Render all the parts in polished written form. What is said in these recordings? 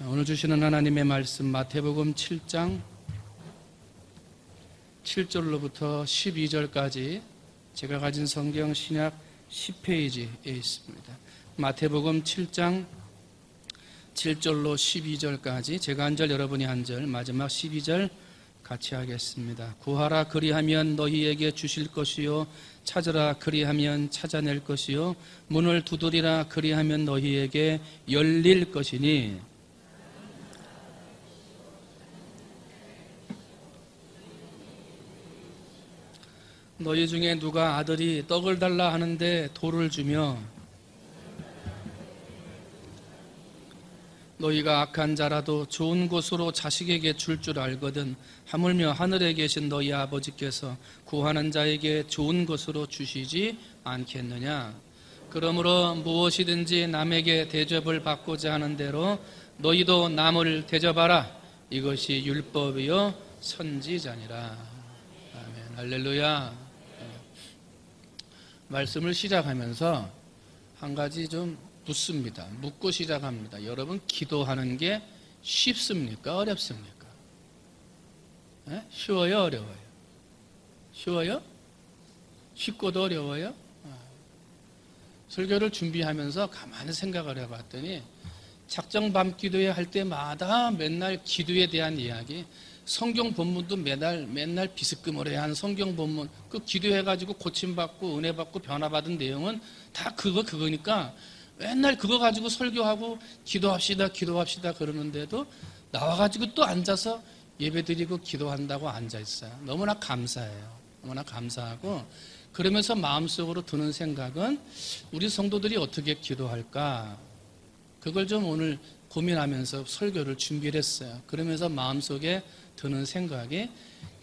오늘 주시는 하나님의 말씀 마태복음 7장 7절로부터 12절까지 제가 가진 성경 신약 10페이지에 있습니다. 마태복음 7장 7절로 12절까지 제가 한 절 여러분이 한 절, 마지막 12절 같이 하겠습니다. 구하라 그리하면 너희에게 주실 것이요, 찾으라 그리하면 찾아낼 것이요, 문을 두드리라 그리하면 너희에게 열릴 것이니 너희 중에 누가 아들이 떡을 달라 하는데 돌을 주며 너희가 악한 자라도 좋은 곳으로 자식에게 줄 줄 알거든 하물며 하늘에 계신 너희 아버지께서 구하는 자에게 좋은 것으로 주시지 않겠느냐. 그러므로 무엇이든지 남에게 대접을 받고자 하는 대로 너희도 남을 대접하라. 이것이 율법이요 선지자니라. 아멘. 할렐루야. 말씀을 시작하면서 한 가지 좀 묻습니다. 묻고 시작합니다. 여러분, 기도하는 게 쉽습니까? 어렵습니까? 네? 쉬워요? 어려워요? 쉬워요? 쉽고도 어려워요? 설교를 준비하면서 가만히 생각을 해봤더니 작정 밤 기도회 할 때마다 맨날 기도에 대한 이야기, 성경 본문도 맨날 비스듬하한 성경 본문, 그 기도해가지고 고침받고 은혜받고 변화받은 내용은 다 그거니까 맨날 그거 가지고 설교하고 기도합시다 그러는데도 나와가지고 또 앉아서 예배드리고 기도한다고 앉아있어요. 너무나 감사해요. 너무나 감사하고, 그러면서 마음속으로 드는 생각은 우리 성도들이 어떻게 기도할까, 그걸 좀 오늘 고민하면서 설교를 준비를 했어요. 그러면서 마음속에 드는 생각이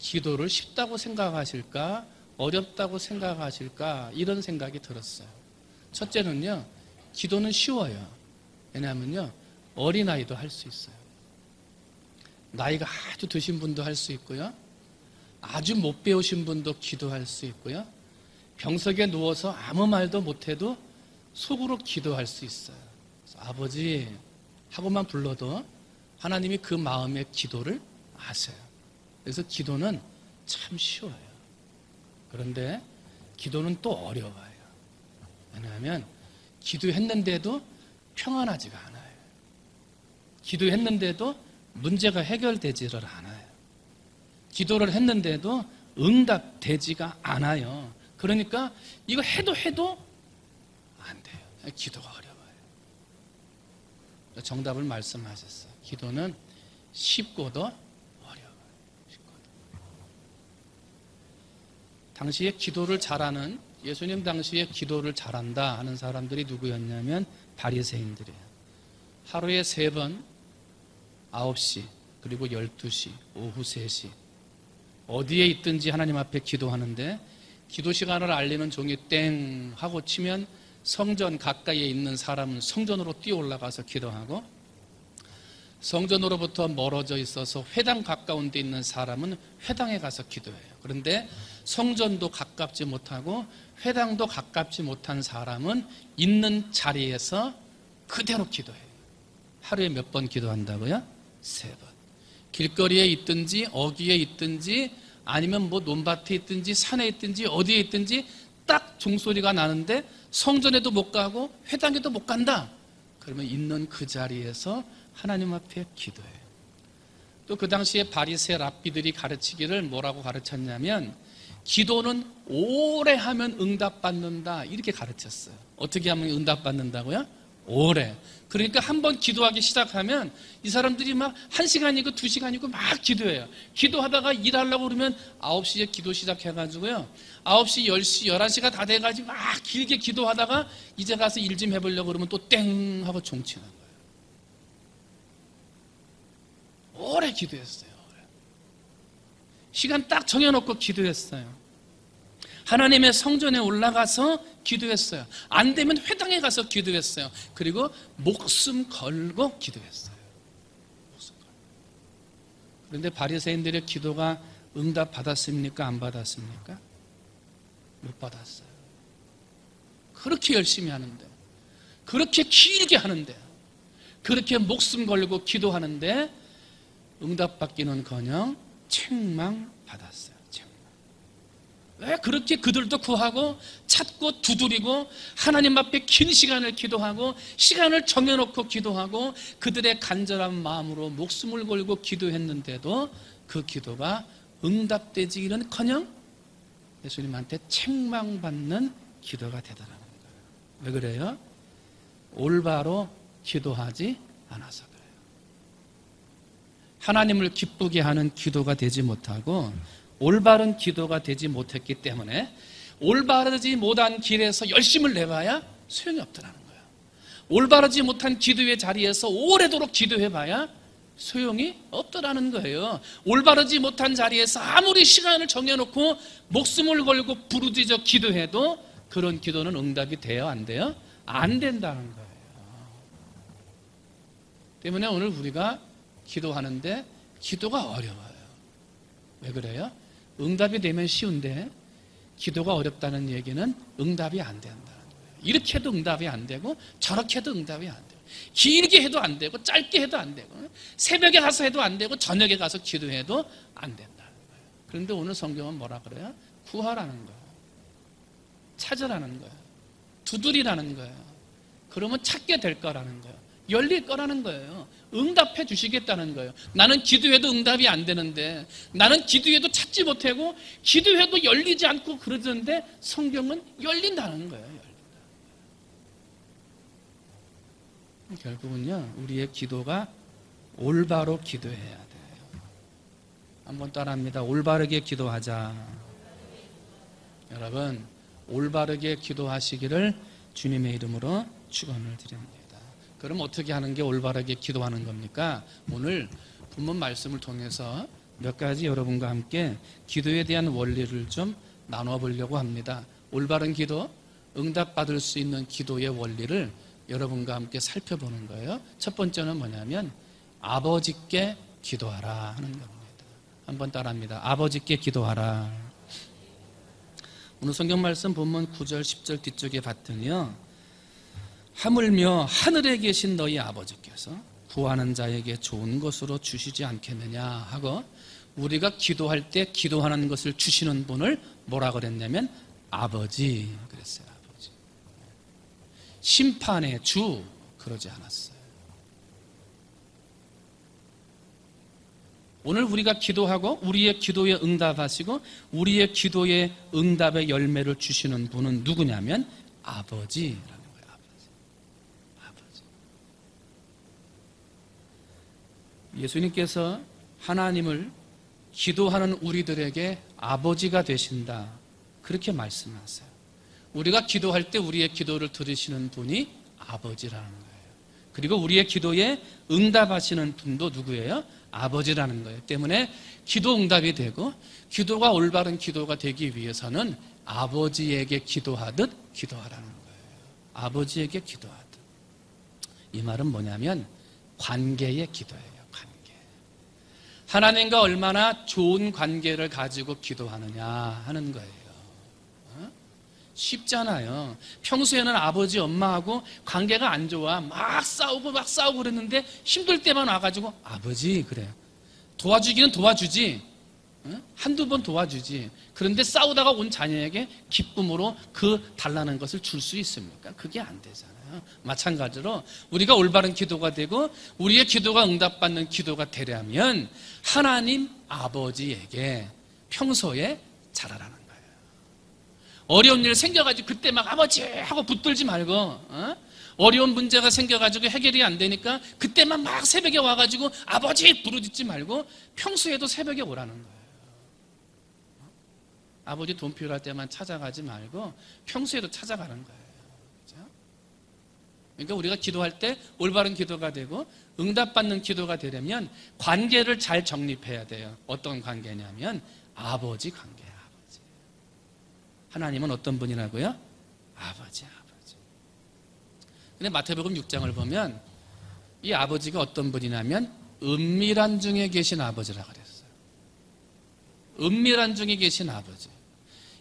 기도를 쉽다고 생각하실까 어렵다고 생각하실까 이런 생각이 들었어요. 첫째는요, 기도는 쉬워요. 왜냐하면요, 어린아이도 할 수 있어요. 나이가 아주 드신 분도 할 수 있고요, 아주 못 배우신 분도 기도할 수 있고요, 병석에 누워서 아무 말도 못해도 속으로 기도할 수 있어요. 아버지 하고만 불러도 하나님이 그 마음의 기도를 아세요. 그래서 기도는 참 쉬워요. 그런데 기도는 또 어려워요. 왜냐하면 기도했는데도 평안하지가 않아요. 기도했는데도 문제가 해결되지를 않아요. 기도를 했는데도 응답되지가 않아요. 그러니까 이거 해도 안 돼요. 기도가 어려워요. 정답을 말씀하셨어요. 기도는 쉽고도 어려워요. 당시에 기도를 잘하는, 예수님 당시에 기도를 잘한다 하는 사람들이 누구였냐면 바리새인들이에요. 하루에 3번 9시 그리고 12시 오후 3시 어디에 있든지 하나님 앞에 기도하는데, 기도 시간을 알리는 종이 땡 하고 치면 성전 가까이에 있는 사람은 성전으로 뛰어 올라가서 기도하고, 성전으로부터 멀어져 있어서 회당 가까운 데 있는 사람은 회당에 가서 기도해요. 그런데 성전도 가깝지 못하고 회당도 가깝지 못한 사람은 있는 자리에서 그대로 기도해요. 하루에 몇 번 기도한다고요? 3번. 길거리에 있든지 어귀에 있든지 아니면 뭐 논밭에 있든지 산에 있든지 어디에 있든지 딱 종소리가 나는데 성전에도 못 가고 회당에도 못 간다. 그러면 있는 그 자리에서 하나님 앞에 기도해요. 또 그 당시에 바리새 랍비들이 가르치기를 뭐라고 가르쳤냐면, 기도는 오래 하면 응답받는다 이렇게 가르쳤어요. 어떻게 하면 응답받는다고요? 오래. 그러니까 한번 기도하기 시작하면 이 사람들이 막 1시간이고 2시간이고 막 기도해요. 기도하다가 일하려고 그러면 9시에 기도 시작해가지고요, 9시, 10시, 11시가 다 돼가지고 막 길게 기도하다가 이제 가서 일 좀 해보려고 그러면 또 땡 하고 종치는 거예요. 오래 기도했어요. 오래. 시간 딱 정해놓고 기도했어요. 하나님의 성전에 올라가서 기도했어요. 안 되면 회당에 가서 기도했어요. 그리고 목숨 걸고 기도했어요. 목숨 걸고. 그런데 바리새인들의 기도가 응답 받았습니까? 안 받았습니까? 못 받았어요. 그렇게 열심히 하는데, 그렇게 길게 하는데, 그렇게 목숨 걸고 기도하는데 응답받기는커녕 책망받았어요. 책망. 왜 그렇게 그들도 구하고 찾고 두드리고 하나님 앞에 긴 시간을 기도하고 시간을 정해놓고 기도하고 그들의 간절한 마음으로 목숨을 걸고 기도했는데도 그 기도가 응답되지는커녕 예수님한테 책망받는 기도가 되더라는 거예요. 왜 그래요? 올바로 기도하지 않아서 그래요. 하나님을 기쁘게 하는 기도가 되지 못하고 올바른 기도가 되지 못했기 때문에 올바르지 못한 길에서 열심을 내봐야 소용이 없더라는 거예요. 올바르지 못한 기도의 자리에서 오래도록 기도해봐야 소용이 없더라는 거예요. 올바르지 못한 자리에서 아무리 시간을 정해놓고 목숨을 걸고 부르짖어 기도해도 그런 기도는 응답이 돼요? 안 돼요? 안 된다는 거예요. 때문에 오늘 우리가 기도하는데 기도가 어려워요. 왜 그래요? 응답이 되면 쉬운데 기도가 어렵다는 얘기는 응답이 안 된다는 거예요. 이렇게 해도 응답이 안 되고 저렇게 해도 응답이 안 되고 길게 해도 안 되고 짧게 해도 안 되고 새벽에 가서 해도 안 되고 저녁에 가서 기도해도 안 된다는 거예요. 그런데 오늘 성경은 뭐라 그래요? 구하라는 거예요. 찾으라는 거예요. 두드리라는 거예요. 그러면 찾게 될 거라는 거예요. 열릴 거라는 거예요. 응답해 주시겠다는 거예요. 나는 기도해도 응답이 안 되는데 나는 기도해도 찾지 못하고 기도해도 열리지 않고 그러는데 성경은 열린다는 거예요. 열린다. 결국은요 우리의 기도가 올바로 기도해야 돼요. 한번 따라합니다. 올바르게 기도하자. 여러분 올바르게 기도하시기를 주님의 이름으로 축원을 드립니다. 그럼 어떻게 하는 게 올바르게 기도하는 겁니까? 오늘 본문 말씀을 통해서 몇 가지 여러분과 함께 기도에 대한 원리를 좀 나눠보려고 합니다. 올바른 기도, 응답받을 수 있는 기도의 원리를 여러분과 함께 살펴보는 거예요. 첫 번째는 뭐냐면 아버지께 기도하라 하는 겁니다. 한번 따라합니다. 아버지께 기도하라. 오늘 성경 말씀 본문 9절 10절 뒤쪽에 봤더니요 하물며 하늘에 계신 너희 아버지께서 구하는 자에게 좋은 것으로 주시지 않겠느냐 하고 우리가 기도할 때 기도하는 것을 주시는 분을 뭐라 그랬냐면 아버지 그랬어요. 아버지. 심판의 주 그러지 않았어요. 오늘 우리가 기도하고 우리의 기도에 응답하시고 우리의 기도에 응답의 열매를 주시는 분은 누구냐면 아버지라는 거예요. 아버지. 예수님께서 하나님을 기도하는 우리들에게 아버지가 되신다. 그렇게 말씀하세요. 우리가 기도할 때 우리의 기도를 들으시는 분이 아버지라는 거예요. 그리고 우리의 기도에 응답하시는 분도 누구예요? 아버지라는 거예요. 때문에 기도 응답이 되고 기도가 올바른 기도가 되기 위해서는 아버지에게 기도하듯 기도하라는 거예요. 아버지에게 기도하듯. 이 말은 뭐냐면 관계의 기도예요. 관계. 하나님과 얼마나 좋은 관계를 가지고 기도하느냐 하는 거예요. 쉽잖아요. 평소에는 아버지 엄마하고 관계가 안 좋아 막 싸우고 그랬는데 힘들 때만 와가지고 아버지 그래요. 도와주기는 도와주지 한두 번 도와주지. 그런데 싸우다가 온 자녀에게 기쁨으로 그 달라는 것을 줄 수 있습니까? 그게 안 되잖아요. 마찬가지로 우리가 올바른 기도가 되고 우리의 기도가 응답받는 기도가 되려면 하나님 아버지에게 평소에 잘하라는 거예요. 어려운 일 생겨가지고 그때 막 아버지 하고 붙들지 말고 어려운 문제가 생겨가지고 해결이 안 되니까 그때만 막 새벽에 와가지고 아버지 부르짖지 말고 평소에도 새벽에 오라는 거예요. 아버지 돈 필요할 때만 찾아가지 말고 평소에도 찾아가는 거예요. 그렇죠? 그러니까 우리가 기도할 때 올바른 기도가 되고 응답받는 기도가 되려면 관계를 잘 정립해야 돼요. 어떤 관계냐면 아버지 관계예요. 아버지. 하나님은 어떤 분이라고요? 아버지. 근데 마태복음 6장을 보면 이 아버지가 어떤 분이냐면 은밀한 중에 계신 아버지라고 그랬어요. 은밀한 중에 계신 아버지.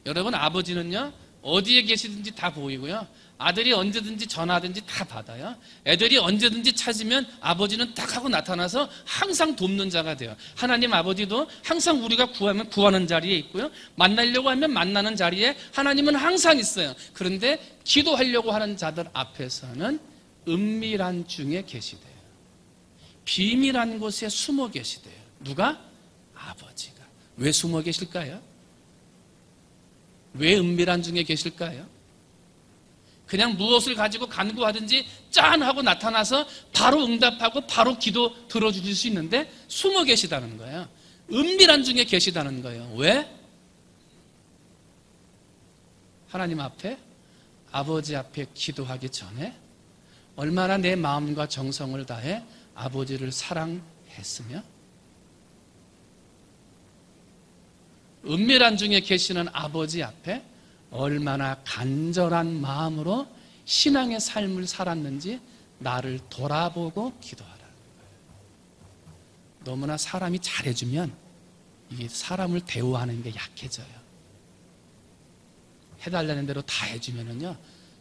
여러분 아버지는요 어디에 계시든지 다 보이고요 아들이 언제든지 전화하든지 다 받아요. 애들이 언제든지 찾으면 아버지는 딱 하고 나타나서 항상 돕는 자가 돼요. 하나님 아버지도 항상 우리가 구하면 구하는 자리에 있고요. 만나려고 하면 만나는 자리에 하나님은 항상 있어요. 그런데 기도하려고 하는 자들 앞에서는 은밀한 중에 계시대요. 비밀한 곳에 숨어 계시대요. 누가? 아버지가. 왜 숨어 계실까요? 왜 은밀한 중에 계실까요? 그냥 무엇을 가지고 간구하든지 짠 하고 나타나서 바로 응답하고 바로 기도 들어주실 수 있는데 숨어 계시다는 거예요. 은밀한 중에 계시다는 거예요. 왜? 하나님 앞에, 아버지 앞에 기도하기 전에 얼마나 내 마음과 정성을 다해 아버지를 사랑했으며, 은밀한 중에 계시는 아버지 앞에 얼마나 간절한 마음으로 신앙의 삶을 살았는지 나를 돌아보고 기도하라는 거예요. 너무나 사람이 잘해주면 이게 사람을 대우하는 게 약해져요. 해달라는 대로 다 해주면은요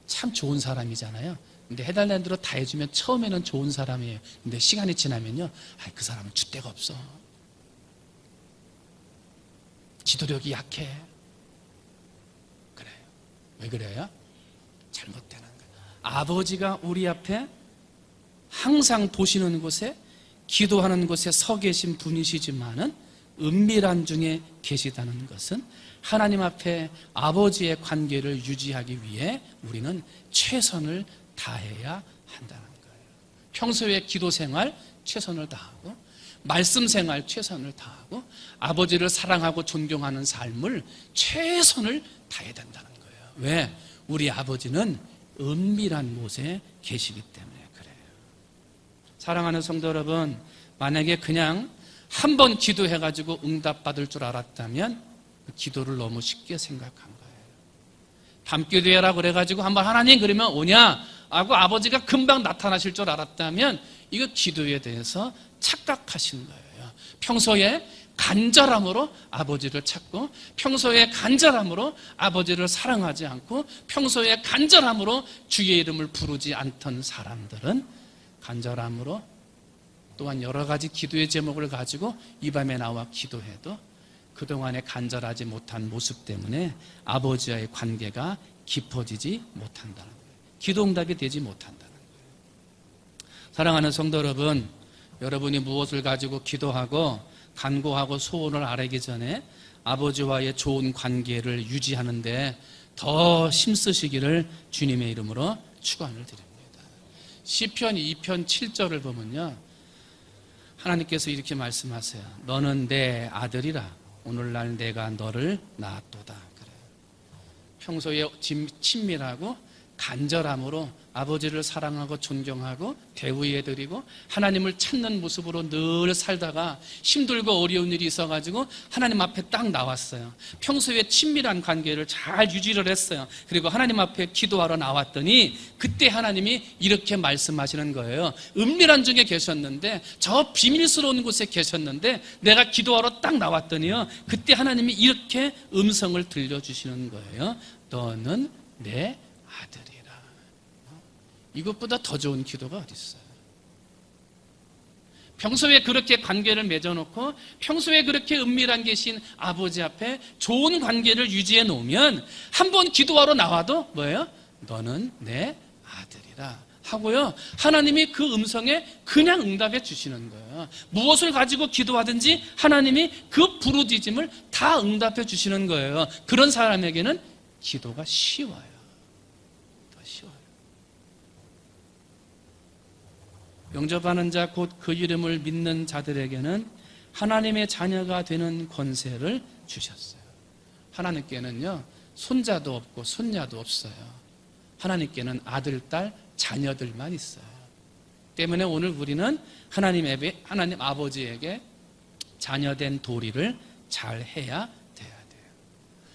참 좋은 사람이잖아요. 근데 해달라는 대로 다 해주면 처음에는 좋은 사람이에요. 근데 시간이 지나면요, 그 사람은 줏대가 없어. 지도력이 약해. 그래요. 왜 그래요? 잘못되는 거예요. 아버지가 우리 앞에 항상 보시는 곳에, 기도하는 곳에 서 계신 분이시지만은 은밀한 중에 계시다는 것은 하나님 앞에 아버지의 관계를 유지하기 위해 우리는 최선을 다해야 한다는 거예요. 평소에 기도 생활 최선을 다하고, 말씀 생활 최선을 다하고, 아버지를 사랑하고 존경하는 삶을 최선을 다해야 된다는 거예요. 왜? 우리 아버지는 은밀한 곳에 계시기 때문에 그래요. 사랑하는 성도 여러분, 만약에 그냥 한 번 기도해가지고 응답받을 줄 알았다면 그 기도를 너무 쉽게 생각한 거예요. 밤기도해라 그래가지고 한번 하나님 그러면 오냐 하고 아버지가 금방 나타나실 줄 알았다면 이거 기도에 대해서 착각하신 거예요. 평소에 간절함으로 아버지를 찾고, 평소에 간절함으로 아버지를 사랑하지 않고, 평소에 간절함으로 주의 이름을 부르지 않던 사람들은 간절함으로 또한 여러 가지 기도의 제목을 가지고 이 밤에 나와 기도해도 그동안에 간절하지 못한 모습 때문에 아버지와의 관계가 깊어지지 못한다는 거예요. 기도 응답이 되지 못한다는 거예요. 사랑하는 성도 여러분, 여러분이 무엇을 가지고 기도하고 간구하고 소원을 아뢰기 전에 아버지와의 좋은 관계를 유지하는데 더 힘쓰시기를 주님의 이름으로 축원을 드립니다. 시편 2편 7절을 보면요, 하나님께서 이렇게 말씀하세요. 너는 내 아들이라. 오늘날 내가 너를 낳았도다. 그래요. 평소에 친밀하고 간절함으로 아버지를 사랑하고 존경하고 대우해드리고 하나님을 찾는 모습으로 늘 살다가 힘들고 어려운 일이 있어가지고 하나님 앞에 딱 나왔어요. 평소에 친밀한 관계를 잘 유지를 했어요. 그리고 하나님 앞에 기도하러 나왔더니 그때 하나님이 이렇게 말씀하시는 거예요. 은밀한 중에 계셨는데, 저 비밀스러운 곳에 계셨는데 내가 기도하러 딱 나왔더니요, 그때 하나님이 이렇게 음성을 들려주시는 거예요. 너는 내 아들이라. 이것보다 더 좋은 기도가 어디 있어요? 평소에 그렇게 관계를 맺어놓고 평소에 그렇게 은밀한 계신 아버지 앞에 좋은 관계를 유지해 놓으면 한 번 기도하러 나와도 뭐예요? 너는 내 아들이라 하고요, 하나님이 그 음성에 그냥 응답해 주시는 거예요. 무엇을 가지고 기도하든지 하나님이 그 부르짖음을 다 응답해 주시는 거예요. 그런 사람에게는 기도가 쉬워요. 영접하는 자, 곧 그 이름을 믿는 자들에게는 하나님의 자녀가 되는 권세를 주셨어요. 하나님께는요, 손자도 없고 손녀도 없어요. 하나님께는 아들, 딸, 자녀들만 있어요. 때문에 오늘 우리는 하나님 아버지에게 자녀된 도리를 잘 해야 돼요.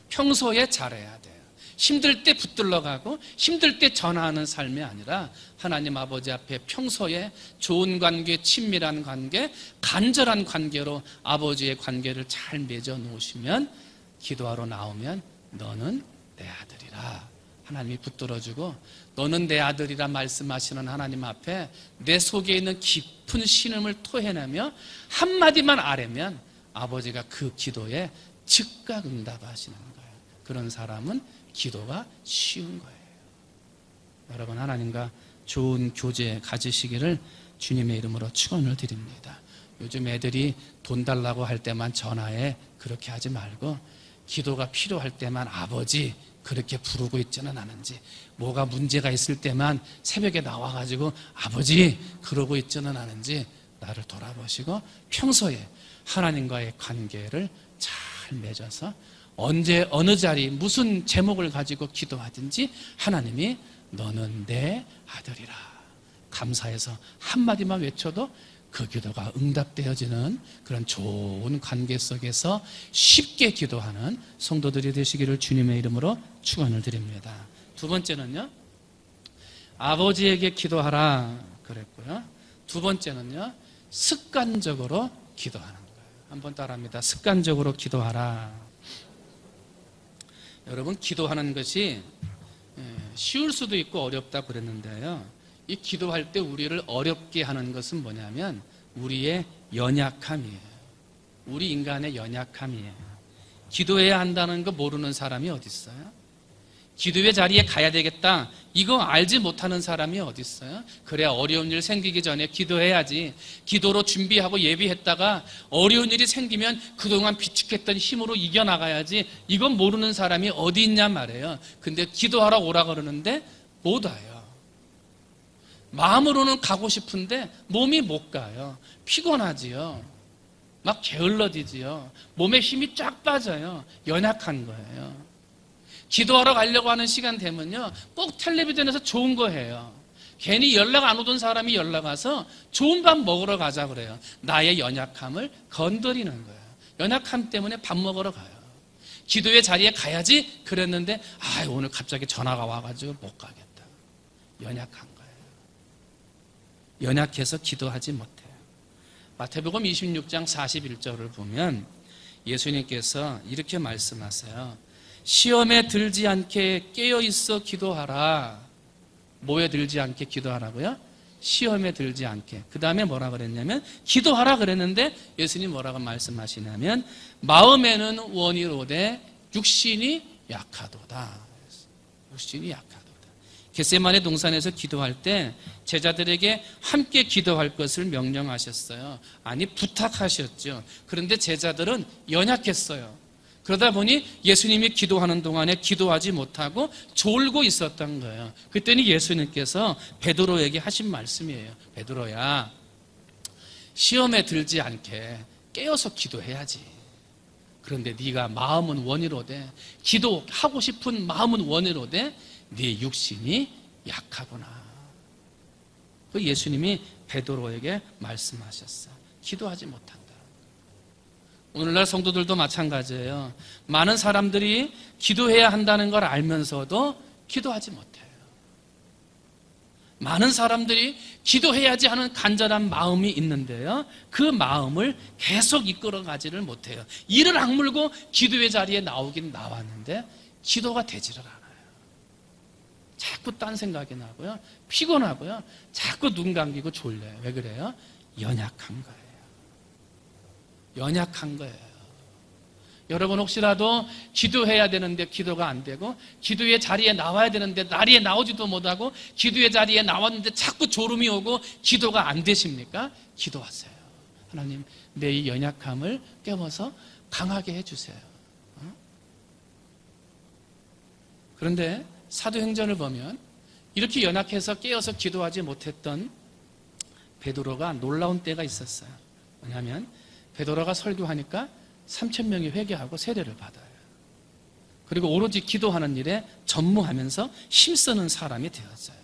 평소에 잘해야 돼요. 힘들 때 붙들러 가고 힘들 때 전화하는 삶이 아니라 하나님 아버지 앞에 평소에 좋은 관계, 친밀한 관계, 간절한 관계로 아버지의 관계를 잘 맺어 놓으시면 기도하러 나오면 너는 내 아들이라 하나님이 붙들어주고 너는 내 아들이라 말씀하시는 하나님 앞에 내 속에 있는 깊은 신음을 토해내며 한마디만 아뢰면 아버지가 그 기도에 즉각 응답하시는 거예요. 그런 사람은 기도가 쉬운 거예요. 여러분, 하나님과 좋은 교제 가지시기를 주님의 이름으로 축원을 드립니다. 요즘 애들이 돈 달라고 할 때만 전화해 그렇게 하지 말고 기도가 필요할 때만 아버지 그렇게 부르고 있지는 않은지, 뭐가 문제가 있을 때만 새벽에 나와가지고 아버지 그러고 있지는 않은지 나를 돌아보시고 평소에 하나님과의 관계를 잘 맺어서 언제 어느 자리 무슨 제목을 가지고 기도하든지 하나님이 너는 내 아들이라 감사해서 한마디만 외쳐도 그 기도가 응답되어지는 그런 좋은 관계 속에서 쉽게 기도하는 성도들이 되시기를 주님의 이름으로 축원을 드립니다. 두 번째는요, 아버지에게 기도하라 그랬고요. 두 번째는요, 습관적으로 기도하는 거예요. 한번 따라합니다. 습관적으로 기도하라. 여러분, 기도하는 것이 쉬울 수도 있고 어렵다 그랬는데요, 이 기도할 때 우리를 어렵게 하는 것은 뭐냐면 우리의 연약함이에요. 우리 인간의 연약함이에요. 기도해야 한다는 거 모르는 사람이 어디 있어요? 기도의 자리에 가야 되겠다, 이거 알지 못하는 사람이 어디 있어요? 그래야 어려운 일 생기기 전에 기도해야지. 기도로 준비하고 예비했다가 어려운 일이 생기면 그동안 비축했던 힘으로 이겨나가야지, 이건 모르는 사람이 어디 있냐 말이에요. 근데 기도하러 오라 그러는데 못 와요. 마음으로는 가고 싶은데 몸이 못 가요. 피곤하지요. 막 게을러지지요. 몸에 힘이 쫙 빠져요. 연약한 거예요. 기도하러 가려고 하는 시간 되면요, 꼭 텔레비전에서 좋은 거 해요. 괜히 연락 안 오던 사람이 연락 와서 좋은 밥 먹으러 가자 그래요. 나의 연약함을 건드리는 거예요. 연약함 때문에 밥 먹으러 가요. 기도의 자리에 가야지 그랬는데 오늘 갑자기 전화가 와가지고 못 가겠다. 연약한 거예요. 연약해서 기도하지 못해요. 마태복음 26장 41절을 보면 예수님께서 이렇게 말씀하세요. 시험에 들지 않게 깨어있어 기도하라. 뭐에 들지 않게 기도하라고요? 시험에 들지 않게. 그 다음에 뭐라 그랬냐면 기도하라 그랬는데 예수님 뭐라고 말씀하시냐면 마음에는 원이로되 육신이 약하도다. 육신이 약하도다. 겟세마네 동산에서 기도할 때 제자들에게 함께 기도할 것을 명령하셨어요. 아니, 부탁하셨죠. 그런데 제자들은 연약했어요. 그러다 보니 예수님이 기도하는 동안에 기도하지 못하고 졸고 있었던 거예요. 그때는 예수님께서 베드로에게 하신 말씀이에요. 베드로야, 시험에 들지 않게 깨어서 기도해야지. 그런데 네가 마음은 원이로되, 기도하고 싶은 마음은 원이로되 네 육신이 약하구나. 그 예수님이 베드로에게 말씀하셨어요. 기도하지 못한다. 오늘날 성도들도 마찬가지예요. 많은 사람들이 기도해야 한다는 걸 알면서도 기도하지 못해요. 많은 사람들이 기도해야지 하는 간절한 마음이 있는데요, 그 마음을 계속 이끌어가지를 못해요. 이를 악물고 기도의 자리에 나오긴 나왔는데 기도가 되지를 않아요. 자꾸 딴 생각이 나고요, 피곤하고요, 자꾸 눈 감기고 졸려요. 왜 그래요? 연약한 거예요. 연약한 거예요. 여러분, 혹시라도 기도해야 되는데 기도가 안 되고, 기도의 자리에 나와야 되는데 자리에 나오지도 못하고, 기도의 자리에 나왔는데 자꾸 졸음이 오고 기도가 안 되십니까? 기도하세요. 하나님, 내 이 연약함을 깨워서 강하게 해주세요. 그런데 사도행전을 보면 이렇게 연약해서 깨어서 기도하지 못했던 베드로가 놀라운 때가 있었어요. 뭐냐면 베드로가 설교하니까 3,000명이 회개하고 세례를 받아요. 그리고 오로지 기도하는 일에 전무하면서 힘쓰는 사람이 되었어요.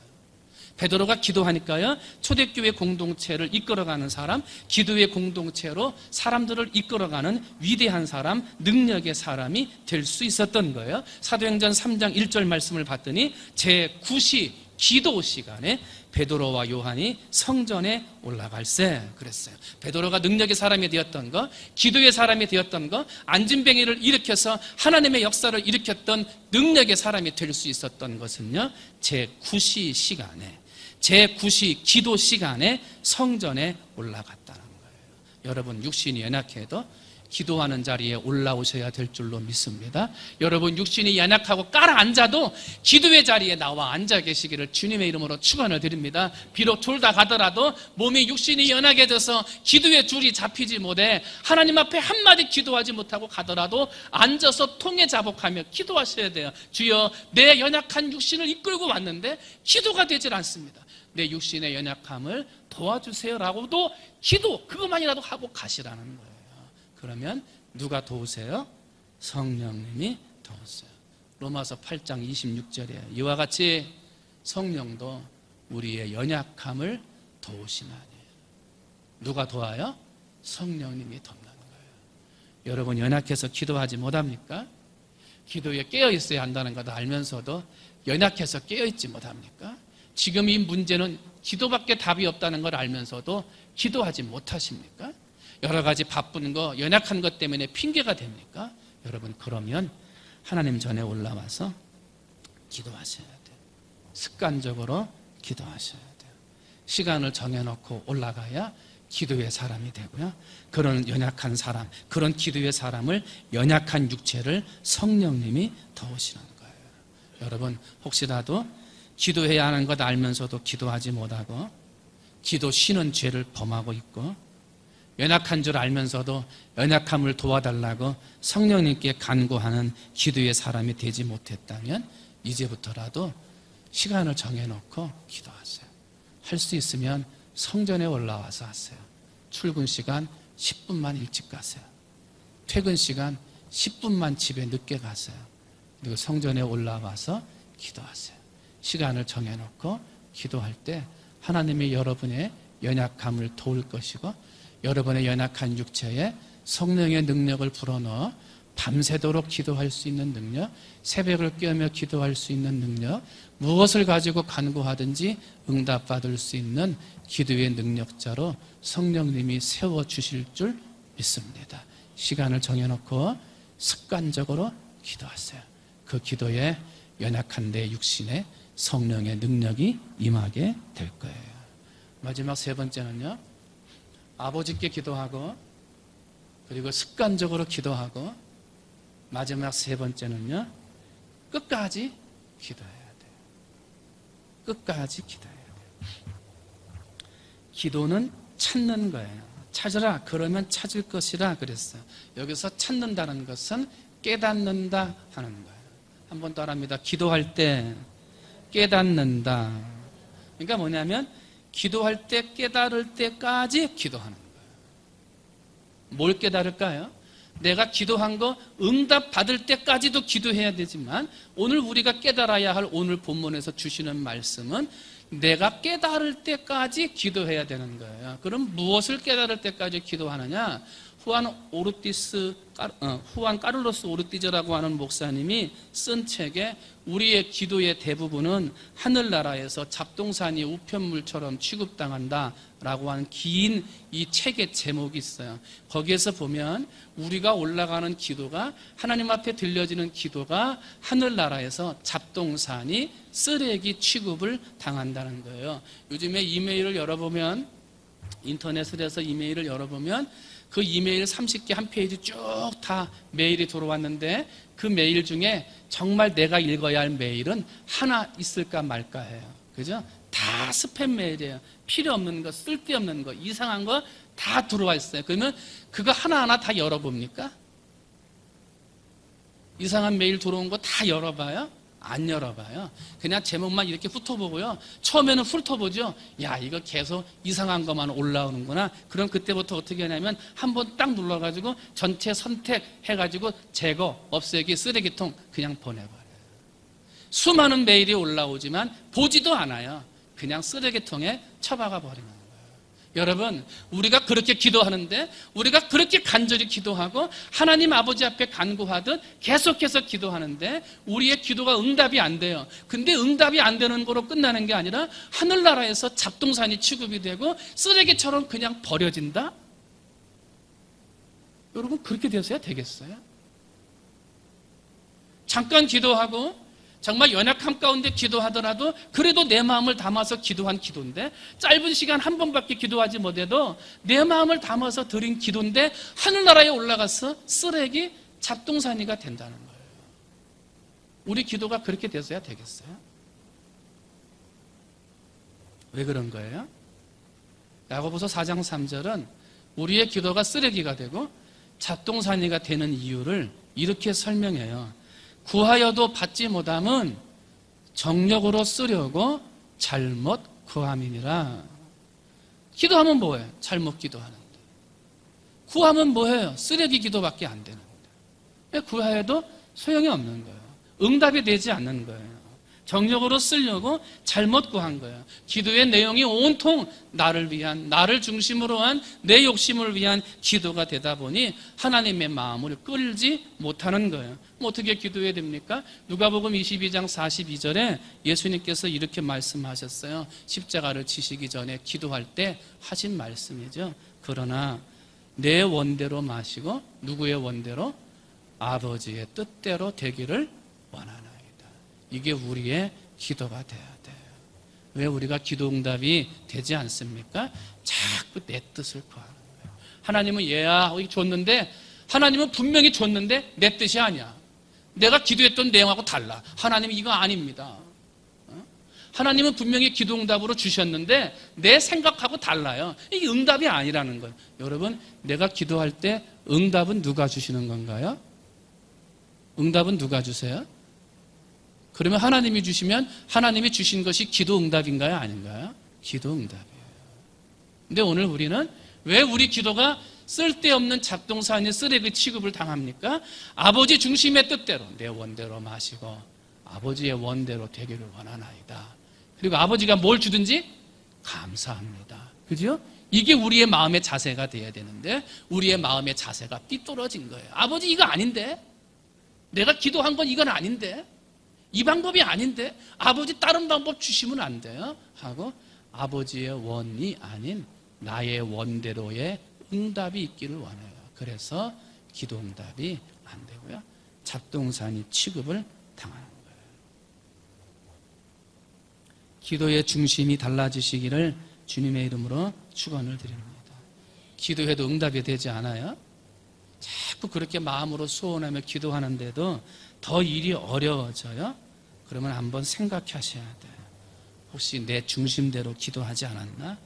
베드로가 기도하니까요, 초대교회 공동체를 이끌어가는 사람, 기도의 공동체로 사람들을 이끌어가는 위대한 사람, 능력의 사람이 될 수 있었던 거예요. 사도행전 3장 1절 말씀을 봤더니 제9시 기도 시간에 베드로와 요한이 성전에 올라갈세 그랬어요. 베드로가 능력의 사람이 되었던 거, 기도의 사람이 되었던 거, 안진뱅이를 일으켜서 하나님의 역사를 일으켰던 능력의 사람이 될 수 있었던 것은요, 제9시 시간에, 제9시 기도 시간에 성전에 올라갔다는 거예요. 여러분, 육신이 연약해도 기도하는 자리에 올라오셔야 될 줄로 믿습니다. 여러분, 육신이 연약하고 깔아앉아도 기도의 자리에 나와 앉아 계시기를 주님의 이름으로 축원을 드립니다. 비록 둘 다 가더라도 몸이 육신이 연약해져서 기도의 줄이 잡히지 못해 하나님 앞에 한마디 기도하지 못하고 가더라도 앉아서 통에 자복하며 기도하셔야 돼요. 주여, 내 연약한 육신을 이끌고 왔는데 기도가 되질 않습니다. 내 육신의 연약함을 도와주세요라고도 기도, 그것만이라도 하고 가시라는 거예요. 그러면 누가 도우세요? 성령님이 도우세요. 로마서 8장 26절에 이와 같이 성령도 우리의 연약함을 도우시나니. 누가 도와요? 성령님이 돕는 거예요. 여러분, 연약해서 기도하지 못합니까? 기도에 깨어있어야 한다는 것도 알면서도 연약해서 깨어있지 못합니까? 지금 이 문제는 기도밖에 답이 없다는 걸 알면서도 기도하지 못하십니까? 여러 가지 바쁜 거, 연약한 것 때문에 핑계가 됩니까? 여러분, 그러면 하나님 전에 올라와서 기도하셔야 돼요. 습관적으로 기도하셔야 돼요. 시간을 정해놓고 올라가야 기도의 사람이 되고요. 그런 연약한 사람, 그런 기도의 사람을, 연약한 육체를 성령님이 도우시는 거예요. 여러분, 혹시라도 기도해야 하는 것 알면서도 기도하지 못하고 기도 쉬는 죄를 범하고 있고 연약한 줄 알면서도 연약함을 도와달라고 성령님께 간구하는 기도의 사람이 되지 못했다면 이제부터라도 시간을 정해놓고 기도하세요. 할 수 있으면 성전에 올라와서 하세요. 출근 시간 10분만 일찍 가세요. 퇴근 시간 10분만 집에 늦게 가세요. 그리고 성전에 올라와서 기도하세요. 시간을 정해놓고 기도할 때 하나님이 여러분의 연약함을 도울 것이고 여러분의 연약한 육체에 성령의 능력을 불어넣어 밤새도록 기도할 수 있는 능력, 새벽을 깨우며 기도할 수 있는 능력, 무엇을 가지고 간구하든지 응답받을 수 있는 기도의 능력자로 성령님이 세워주실 줄 믿습니다. 시간을 정해놓고 습관적으로 기도하세요. 그 기도에 연약한 내 육신에 성령의 능력이 임하게 될 거예요. 마지막 세 번째는요, 아버지께 기도하고 그리고 습관적으로 기도하고 마지막 세 번째는요, 끝까지 기도해야 돼요. 끝까지 기도해야 돼요. 기도는 찾는 거예요. 찾으라 그러면 찾을 것이라 그랬어요. 여기서 찾는다는 것은 깨닫는다 하는 거예요. 한 번 따라합니다. 기도할 때 깨닫는다. 그러니까 뭐냐면 기도할 때 깨달을 때까지 기도하는 거예요. 뭘 깨달을까요? 내가 기도한 거 응답 받을 때까지도 기도해야 되지만 오늘 우리가 깨달아야 할 오늘 본문에서 주시는 말씀은 내가 깨달을 때까지 기도해야 되는 거예요. 그럼 무엇을 깨달을 때까지 기도하느냐? 후안 까를로스 오르티저라고 하는 목사님이 쓴 책에 우리의 기도의 대부분은 하늘나라에서 잡동사니 우편물처럼 취급당한다 라고 하는 긴 이 책의 제목이 있어요. 거기에서 보면 우리가 올라가는 기도가, 하나님 앞에 들려지는 기도가 하늘나라에서 잡동사니 쓰레기 취급을 당한다는 거예요. 요즘에 이메일을 열어보면, 인터넷을 해서 이메일을 열어보면 그 이메일 30개 한 페이지 쭉 다 메일이 들어왔는데 그 메일 중에 정말 내가 읽어야 할 메일은 하나 있을까 말까 해요. 그죠? 다 스팸 메일이에요. 필요 없는 거, 쓸데없는 거, 이상한 거 다 들어와 있어요. 그러면 그거 하나하나 다 열어봅니까? 이상한 메일 들어온 거 다 열어봐요? 안 열어봐요. 그냥 제목만 이렇게 훑어보고요. 처음에는 훑어보죠. 야, 이거 계속 이상한 것만 올라오는구나. 그럼 그때부터 어떻게 하냐면 한번 딱 눌러가지고 전체 선택해가지고 제거, 없애기, 쓰레기통 그냥 보내버려요. 수많은 메일이 올라오지만 보지도 않아요. 그냥 쓰레기통에 처박아 버리는 거예요. 여러분, 우리가 그렇게 기도하는데, 우리가 그렇게 간절히 기도하고 하나님 아버지 앞에 간구하듯 계속해서 기도하는데 우리의 기도가 응답이 안 돼요. 근데 응답이 안 되는 거로 끝나는 게 아니라 하늘나라에서 잡동사니 취급이 되고 쓰레기처럼 그냥 버려진다? 여러분, 그렇게 되어서야 되겠어요? 잠깐 기도하고 정말 연약함 가운데 기도하더라도 그래도 내 마음을 담아서 기도한 기도인데, 짧은 시간 한 번밖에 기도하지 못해도 내 마음을 담아서 드린 기도인데 하늘나라에 올라가서 쓰레기 잡동사니가 된다는 거예요. 우리 기도가 그렇게 돼서야 되겠어요? 왜 그런 거예요? 야고보서 4장 3절은 우리의 기도가 쓰레기가 되고 잡동사니가 되는 이유를 이렇게 설명해요. 구하여도 받지 못함은 정력으로 쓰려고 잘못 구함이니라. 기도하면 뭐예요? 잘못 기도하는데. 구하면 뭐예요? 쓰레기 기도밖에 안 되는데. 구하여도 소용이 없는 거예요. 응답이 되지 않는 거예요. 정력으로 쓰려고 잘못 구한 거예요. 기도의 내용이 온통 나를 위한, 나를 중심으로 한 내 욕심을 위한 기도가 되다 보니 하나님의 마음을 끌지 못하는 거예요. 어떻게 기도해야 됩니까? 누가복음 22장 42절에 예수님께서 이렇게 말씀하셨어요. 십자가를 지시기 전에 기도할 때 하신 말씀이죠. 그러나 내 원대로 마시고 누구의 원대로? 아버지의 뜻대로 되기를 원하나이다. 이게 우리의 기도가 돼야 돼요. 왜 우리가 기도 응답이 되지 않습니까? 자꾸 내 뜻을 구하는 거예요. 하나님은 얘야 줬는데, 하나님은 분명히 줬는데 내 뜻이 아니야. 내가 기도했던 내용하고 달라. 하나님 이거 아닙니다. 하나님은 분명히 기도 응답으로 주셨는데 내 생각하고 달라요. 이게 응답이 아니라는 거예요. 여러분, 내가 기도할 때 응답은 누가 주시는 건가요? 응답은 누가 주세요? 그러면 하나님이 주시면 하나님이 주신 것이 기도 응답인가요? 아닌가요? 기도 응답이에요. 근데 오늘 우리는 왜 우리 기도가 쓸데없는 잡동사니 쓰레기 취급을 당합니까? 아버지 중심의 뜻대로 내 원대로 마시고 아버지의 원대로 되기를 원하나이다. 그리고 아버지가 뭘 주든지 감사합니다. 그죠? 이게 우리의 마음의 자세가 돼야 되는데 우리의 마음의 자세가 삐뚤어진 거예요. 아버지 이거 아닌데? 내가 기도한 건 이건 아닌데? 이 방법이 아닌데? 아버지 다른 방법 주시면 안 돼요? 하고 아버지의 원이 아닌 나의 원대로의 응답이 있기를 원해요. 그래서 기도 응답이 안 되고요. 잡동사니 취급을 당하는 거예요. 기도의 중심이 달라지시기를 주님의 이름으로 축원을 드립니다. 기도해도 응답이 되지 않아요? 자꾸 그렇게 마음으로 소원하며 기도하는데도 더 일이 어려워져요? 그러면 한번 생각하셔야 돼요. 혹시 내 중심대로 기도하지 않았나?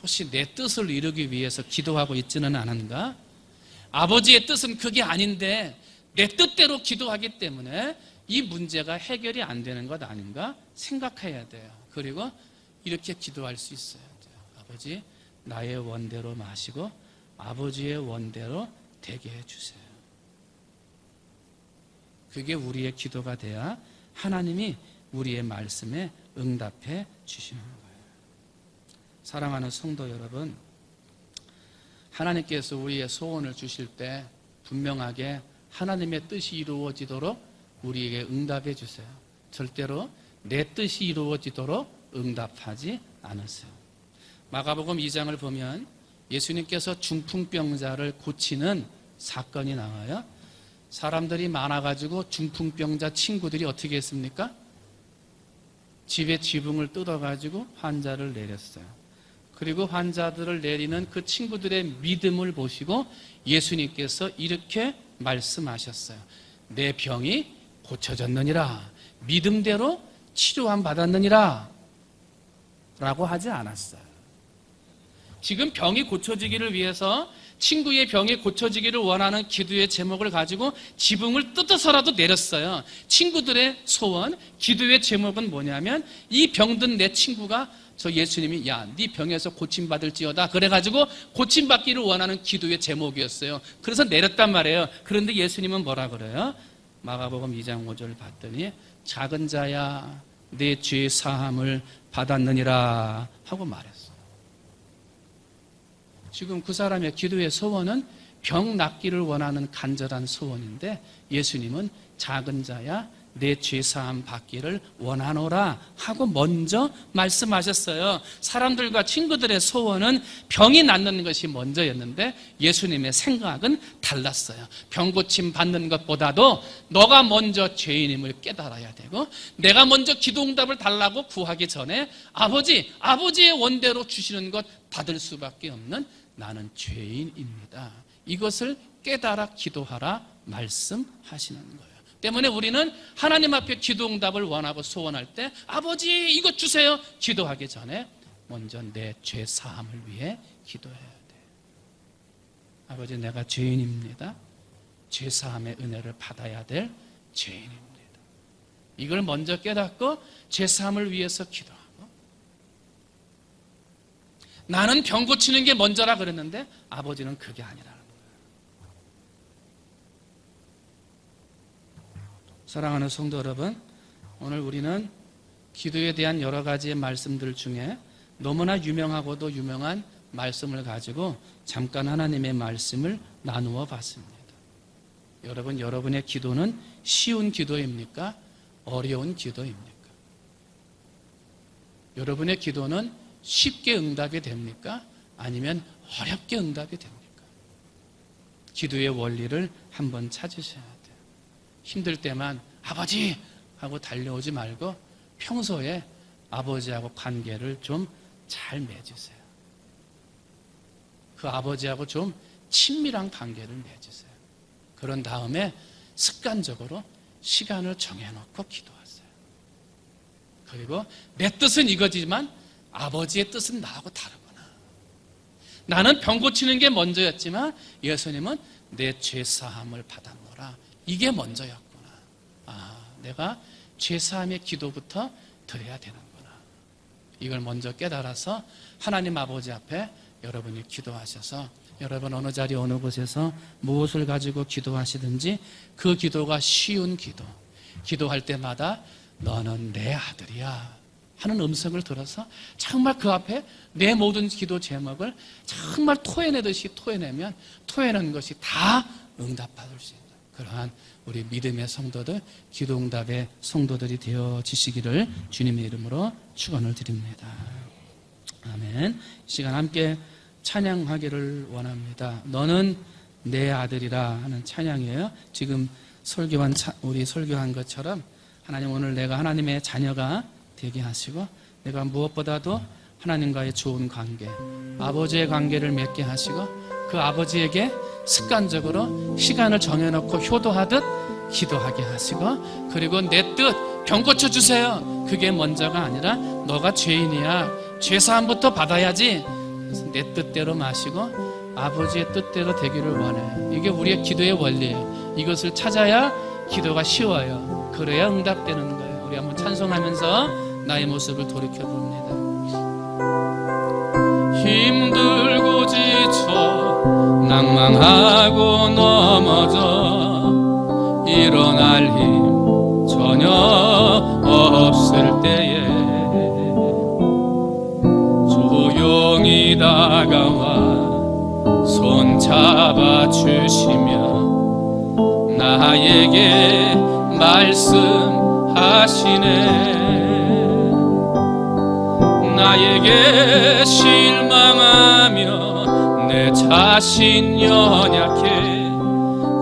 혹시 내 뜻을 이루기 위해서 기도하고 있지는 않은가? 아버지의 뜻은 그게 아닌데 내 뜻대로 기도하기 때문에 이 문제가 해결이 안 되는 것 아닌가? 생각해야 돼요. 그리고 이렇게 기도할 수 있어야 돼요. 아버지, 나의 원대로 마시고 아버지의 원대로 되게 해주세요. 그게 우리의 기도가 돼야 하나님이 우리의 말씀에 응답해 주시는 거예요. 사랑하는 성도 여러분, 하나님께서 우리의 소원을 주실 때 분명하게 하나님의 뜻이 이루어지도록 우리에게 응답해 주세요. 절대로 내 뜻이 이루어지도록 응답하지 않으세요. 마가복음 2장을 보면 예수님께서 중풍병자를 고치는 사건이 나와요. 사람들이 많아가지고 중풍병자 친구들이 어떻게 했습니까? 집에 지붕을 뜯어가지고 환자를 내렸어요. 그리고 환자들을 내리는 그 친구들의 믿음을 보시고 예수님께서 이렇게 말씀하셨어요. 내 병이 고쳐졌느니라. 믿음대로 치료함 받았느니라. 라고 하지 않았어요. 지금 병이 고쳐지기를 위해서 친구의 병이 고쳐지기를 원하는 기도의 제목을 가지고 지붕을 뜯어서라도 내렸어요. 친구들의 소원, 기도의 제목은 뭐냐면 이 병든 내 친구가 저 예수님이 야, 네 병에서 고침받을지어다 그래가지고 고침받기를 원하는 기도의 제목이었어요. 그래서 내렸단 말이에요. 그런데 예수님은 뭐라 그래요? 마가복음 2장 5절 봤더니 작은 자야 내 죄 사함을 받았느니라 하고 말했어요. 지금 그 사람의 기도의 소원은 병 낫기를 원하는 간절한 소원인데 예수님은 작은 자야 내 죄사함 받기를 원하노라 하고 먼저 말씀하셨어요. 사람들과 친구들의 소원은 병이 낫는 것이 먼저였는데 예수님의 생각은 달랐어요. 병 고침 받는 것보다도 너가 먼저 죄인임을 깨달아야 되고 내가 먼저 기도응답을 달라고 구하기 전에 아버지의 원대로 주시는 것 받을 수밖에 없는 나는 죄인입니다. 이것을 깨달아 기도하라 말씀하시는 거예요. 때문에 우리는 하나님 앞에 기도응답을 원하고 소원할 때 아버지 이것 주세요 기도하기 전에 먼저 내 죄사함을 위해 기도해야 돼. 아버지 내가 죄인입니다. 죄사함의 은혜를 받아야 될 죄인입니다. 이걸 먼저 깨닫고 죄사함을 위해서 기도하고 나는 병 고치는 게 먼저라 그랬는데 아버지는 그게 아니라 사랑하는 성도 여러분, 오늘 우리는 기도에 대한 여러 가지의 말씀들 중에 너무나 유명하고도 유명한 말씀을 가지고 잠깐 하나님의 말씀을 나누어 봤습니다. 여러분, 여러분의 기도는 쉬운 기도입니까? 어려운 기도입니까? 여러분의 기도는 쉽게 응답이 됩니까? 아니면 어렵게 응답이 됩니까? 기도의 원리를 한번 찾으셔야 돼요. 힘들 때만 아버지 하고 달려오지 말고 평소에 아버지하고 관계를 좀 잘 맺으세요. 그 아버지하고 좀 친밀한 관계를 맺으세요. 그런 다음에 습관적으로 시간을 정해놓고 기도하세요. 그리고 내 뜻은 이거지만 아버지의 뜻은 나하고 다르구나. 나는 병 고치는 게 먼저였지만 예수님은 내 죄사함을 받았노라. 이게 먼저였구나. 내가 죄사함의 기도부터 드려야 되는구나. 이걸 먼저 깨달아서 하나님 아버지 앞에 여러분이 기도하셔서 여러분 어느 자리 어느 곳에서 무엇을 가지고 기도하시든지 그 기도가 쉬운 기도할 때마다 너는 내 아들이야 하는 음성을 들어서 정말 그 앞에 내 모든 기도 제목을 정말 토해내듯이 토해내면 토해낸 것이 다 응답받을 수 있는 그러한 우리 믿음의 성도들, 기도응답의 성도들이 되어지시기를 주님의 이름으로 축원을 드립니다. 아멘. 이 시간 함께 찬양하기를 원합니다. 너는 내 아들이라 하는 찬양이에요. 지금 우리 설교한 것처럼 하나님 오늘 내가 하나님의 자녀가 되게 하시고 내가 무엇보다도 하나님과의 좋은 관계, 아버지의 관계를 맺게 하시고 그 아버지에게 습관적으로 시간을 정해놓고 효도하듯 기도하게 하시고 그리고 내 뜻 병 고쳐주세요. 그게 먼저가 아니라 너가 죄인이야. 죄사함부터 받아야지. 그래서 내 뜻대로 마시고 아버지의 뜻대로 되기를 원해. 이게 우리의 기도의 원리예요. 이것을 찾아야 기도가 쉬워요. 그래야 응답되는 거예요. 우리 한번 찬송하면서 나의 모습을 돌이켜봅니다. 힘들고 지쳐 낭망하고 넘어져 일어날 힘 전혀 없을 때에 조용히 다가와 손 잡아주시며 나에게 말씀하시네. 나에게 실망하며 내 자신 연약해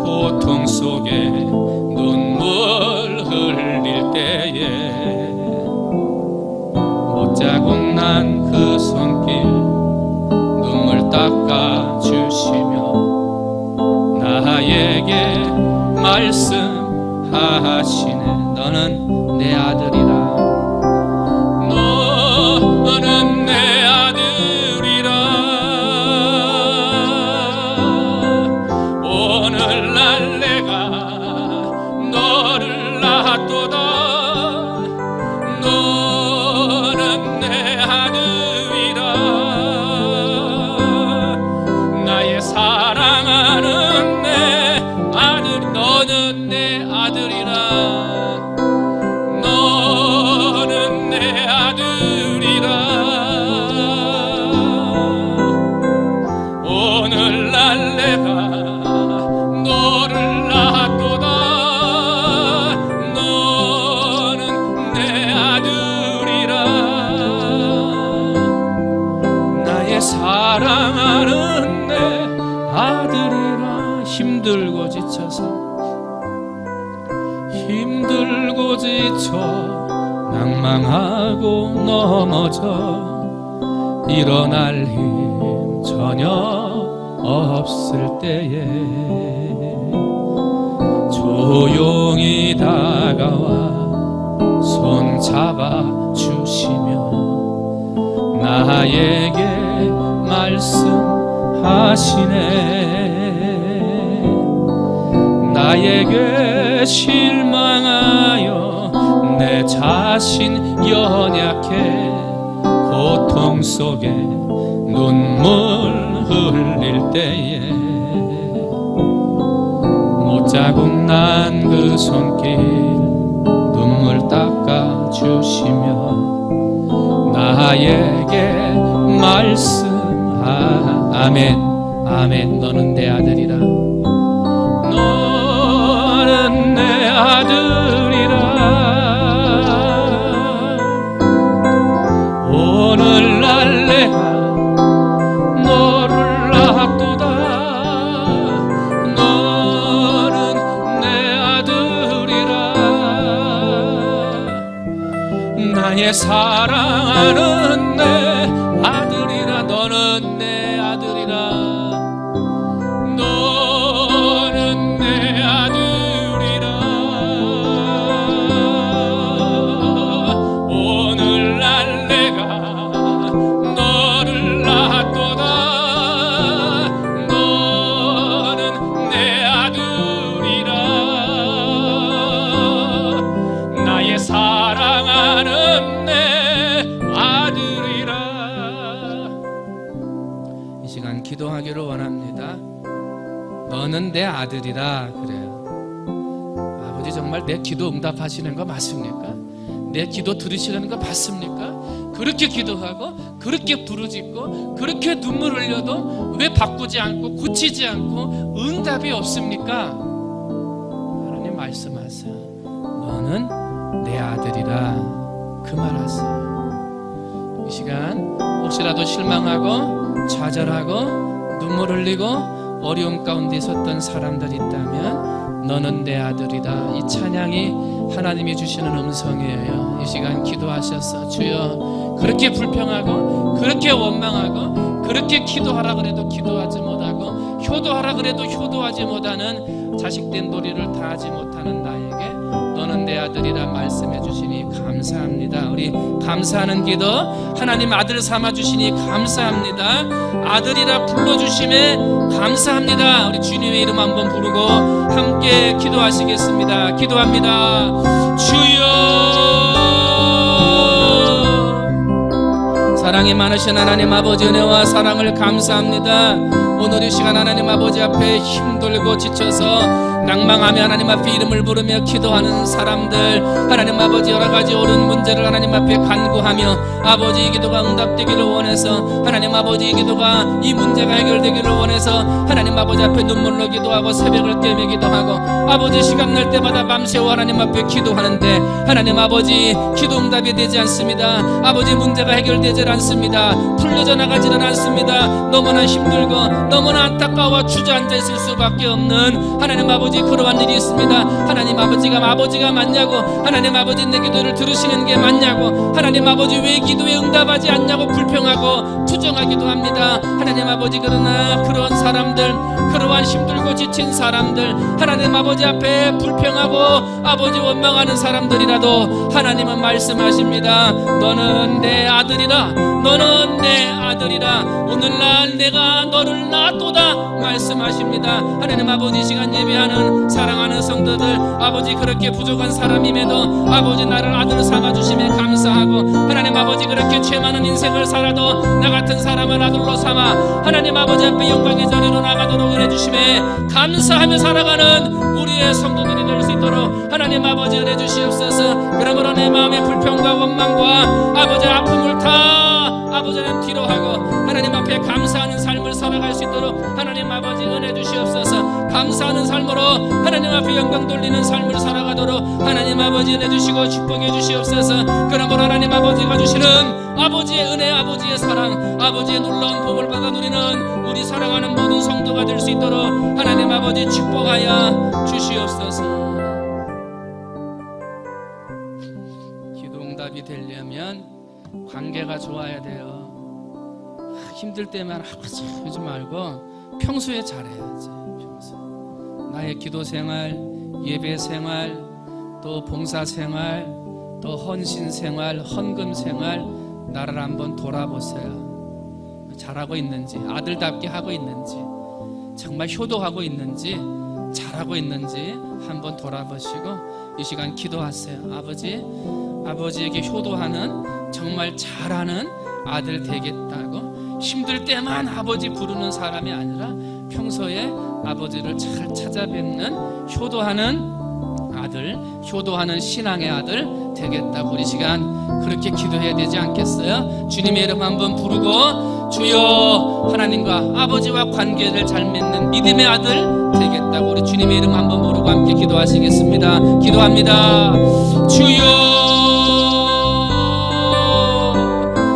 고통 속에 눈물 흘릴 때에 못자국 난 그 손길 눈물 닦아주시며 나에게 말씀하시네. 너는 내 아들이라. 너는 내 아들이라. 오늘날 내가 너를 낳았도다. 너는 내 아들이라. 나의 사랑하는 내 아들. 너는 내 아들이라. 너 사랑하는 내 아들이라. 힘들고 지쳐 낭망하고 넘어져 일어날 힘 전혀 없을 때에 조용히 다가와 손 잡아주시며 나에게 말씀하시네. 나에게 실망하여 내 자신 연약해 고통 속에 눈물 흘릴 때에 못자국 난 그 손길 눈물 닦아주시며 나에게 아멘 아멘. 너는 내 아들이라. 너는 내 아들이라. 오늘날 내가 너를 낳았도다. 너는 내 아들이라. 나의 사랑하는 내 아들이라. 너는 내 아들이라. 너는 내 아들이라. 오늘날 내가 너를 낳았도다. 너는 내 아들이라. 나의 사랑하는 내 아들이라. 이 시간 기도하기를 원합니다. 너는 내 아들이라. 그래요. 아버지, 정말 내 기도 응답하시는 거 맞습니까? 내 기도 들으시는 거 맞습니까? 그렇게 기도하고 그렇게 부르짖고 그렇게 눈물 흘려도 왜 바꾸지 않고 고치지 않고 응답이 없습니까? 하나님 말씀하세요. 너는 내 아들이라. 그 말하세요. 이 시간 혹시라도 실망하고 좌절하고 눈물 흘리고 어려움 가운데 있었던 사람들이 있다면 너는 내 아들이다. 이 찬양이 하나님이 주시는 음성이에요. 이 시간 기도하셔서 주여, 그렇게 불평하고 그렇게 원망하고 그렇게 기도하라 그래도 기도하지 못하고 효도하라 그래도 효도하지 못하는 자식된 도리를 다하지 못하는 나에게 너는 내 아들이라 말씀해 주시니 감사합니다. 우리 감사하는 기도, 하나님 아들 삼아 주시니 감사합니다. 아들이라 불러주심에 감사합니다. 우리 주님의 이름 한번 부르고 함께 기도하시겠습니다. 기도합니다. 주여, 사랑이 많으신 하나님 아버지, 은혜와 사랑을 감사합니다. 오늘 이 시간 하나님 아버지 앞에 힘들고 지쳐서 낭망하며 하나님 앞에 이름을 부르며 기도하는 사람들, 하나님 아버지 여러 가지 옳은 문제를 하나님 앞에 간구하며 아버지 이 기도가 응답되기를 원해서, 하나님 아버지 이 기도가 이 문제가 해결되기를 원해서 하나님 아버지 앞에 눈물로 기도하고 새벽을 깨며 기도하고 아버지 시간 날 때마다 밤새워 하나님 앞에 기도하는데 하나님 아버지 기도 응답이 되지 않습니다. 아버지 문제가 해결되지 않습니다. 풀려져 나가지는 않습니다. 너무나 힘들고 너무나 안타까워 주저앉아 있을 수밖에 없는 하나님 아버지 그러한 일이 있습니다. 하나님 아버지가 맞냐고, 하나님 아버지 내 기도를 들으시는 게 맞냐고, 하나님 아버지 왜 기도에 응답하지 않냐고 불평하고 투정하기도 합니다. 하나님 아버지, 그러나 그러한 사람들, 그러한 힘들고 지친 사람들, 하나님 아버지 앞에 불평하고 아버지 원망하는 사람들이라도 하나님은 말씀하십니다. 너는 내 아들이라. 너는 내 아들이라. 오늘날 내가 너를 낳았도다 말씀하십니다. 하나님 아버지 시간 예배하는 사랑하는 성도들, 아버지 그렇게 부족한 사람임에도 아버지 나를 아들 삼아주심에 감사하고, 하나님 아버지 그렇게 죄 많은 인생을 살아도 나 같은 사람을 아들로 삼아 하나님 아버지 앞에 영광의 자리로 나가도록 은혜 주심에 감사하며 살아가는 우리의 성도들이 될 수 있도록 하나님 아버지 은혜 주시옵소서. 그러므로 내 마음의 불평과 원망과 아버지 아픔을 다 아버지 하나님 뒤로 하고 하나님 앞에 감사하는 삶을 살아갈 수 있도록 하나님 아버지 은혜 주시옵소서. 감사하는 삶으로 하나님 앞에 영광 돌리는 삶을 살아가도록 하나님 아버지 은혜 주시고 축복해 주시옵소서. 그러므로 하나님 아버지가 주시는 아버지의 은혜, 아버지의 사랑, 아버지의 놀라운 복을 받아 누리는 우리 사랑하는 모든 성도가 될 수 있도록 하나님 아버지 축복하여 주시옵소서. 기도 응답이 되려면 관계가 좋아야 돼요. 힘들 때만 아버지 하지 말고 평소에 잘해야지. 평소. 나의 기도 생활, 예배 생활, 또 봉사 생활, 또 헌신 생활, 헌금 생활, 나를 한번 돌아보세요. 잘하고 있는지, 아들답게 하고 있는지, 정말 효도하고 있는지, 잘하고 있는지 한번 돌아보시고 이 시간 기도하세요. 아버지에게 효도하는, 정말 잘하는 아들 되겠다고. 힘들 때만 아버지 부르는 사람이 아니라 평소에 아버지를 잘 찾아뵙는 효도하는 아들, 효도하는 신앙의 아들 되겠다고 우리 시간 그렇게 기도해야 되지 않겠어요? 주님의 이름 한번 부르고 주여, 하나님과 아버지와 관계를 잘 맺는 믿음의 아들 되겠다고 우리 주님의 이름 한번 부르고 함께 기도하시겠습니다. 기도합니다. 주여,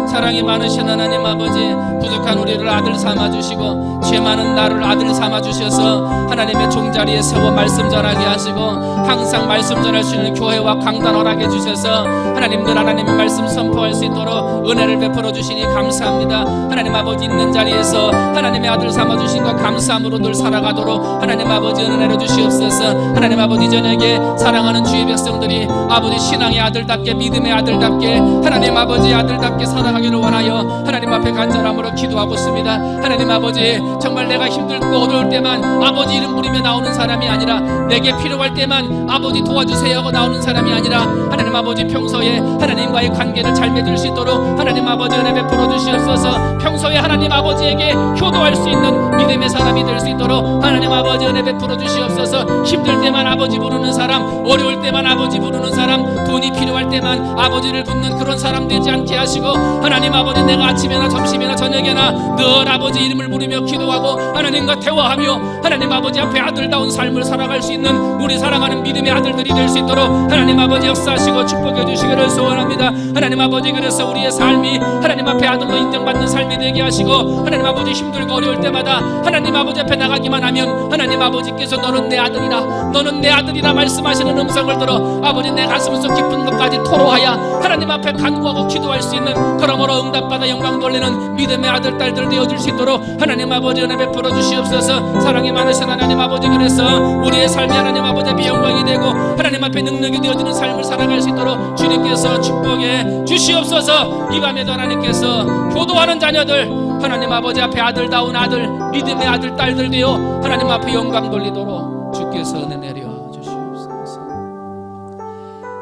사랑이 많으신 하나님 아버지, 부족한 우리를 아들 삼아주시고 죄 많은 나를 아들 삼아주셔서 하나님의 종자리에 세워 말씀 전하게 하시고 항상 말씀 전할 수 있는 교회와 강단 허락해 주셔서 하나님 늘 하나님의 말씀 선포할 수 있도록 은혜를 베풀어 주시니 감사합니다. 하나님 아버지 있는 자리에서 하나님의 아들 삼아주신 것 감사함으로 늘 살아가도록 하나님 아버지 은혜를 주시옵소서. 하나님 아버지 저녁에 사랑하는 주의 백성들이 아버지 신앙의 아들답게, 믿음의 아들답게, 하나님 아버지 아들답게 살아가기를 원하여 하나님 앞에 간절함으로 기도하고 있습니다. 하나님 아버지, 정말 내가 힘들고 어려울 때만 아버지 이름 부르며 나오는 사람이 아니라, 내게 필요할 때만 아버지 도와주세요 하고 나오는 사람이 아니라, 하나님 아버지 평소에 하나님과의 관계를 잘 맺을 수 있도록 하나님 아버지 은혜 베풀어 주시옵소서. 평소에 하나님 아버지에게 효도할 수 있는 믿음의 사람이 될 수 있도록 하나님 아버지 은혜 베풀어 주시옵소서. 힘들 때만 아버지 부르는 사람, 어려울 때만 아버지 부르는 사람, 돈이 필요할 때만 아버지를 붙는 그런 사람 되지 않게 하시고, 하나님 아버지 내가 아침이나 점심이나 저녁에나 늘 아버지 이름을 부르며 기도하고 하나님과 대화하며 하나님 아버지 앞에 아들다운 삶을 살아갈 수 있는 우리 사랑하는 믿음의 아들들이 될 수 있도록 하나님 아버지 역사하시고 축복해 주시기를 소원합니다. 하나님 아버지, 그래서 우리의 삶이 하나님 앞에 아들로 인정받는 삶이 되게 하시고, 하나님 아버지 힘들고 어려울 때마다 하나님 아버지 앞에 나가기만 하면 하나님 아버지께서 너는 내 아들이라, 너는 내 아들이라 말씀하시는 음성을 들어 아버지 내 가슴속 깊은 것까지 토로하여 하나님 앞에 간구하고 기도할 수 있는, 그러므로 응답받아 영광 돌리는 믿음의 아들 딸들 되어줄 수 있도록 하나님 아버지 은혜 베풀어 주시옵소서. 사랑이 많으신 하나님 아버지, 그래서 우리의 삶이 하나님 아버지 앞에 영광이 되고 하나님 앞에 능력이 되어지는 삶을 살아갈 수 있도록 주님께서 축복해 주시옵소서. 이 밤에도 하나님께서 효도하는 자녀들 하나님 아버지 앞에 아들다운 아들, 믿음의 아들 딸들 되어 하나님 앞에 영광 돌리도록 주께서 은혜 내려 주시옵소서.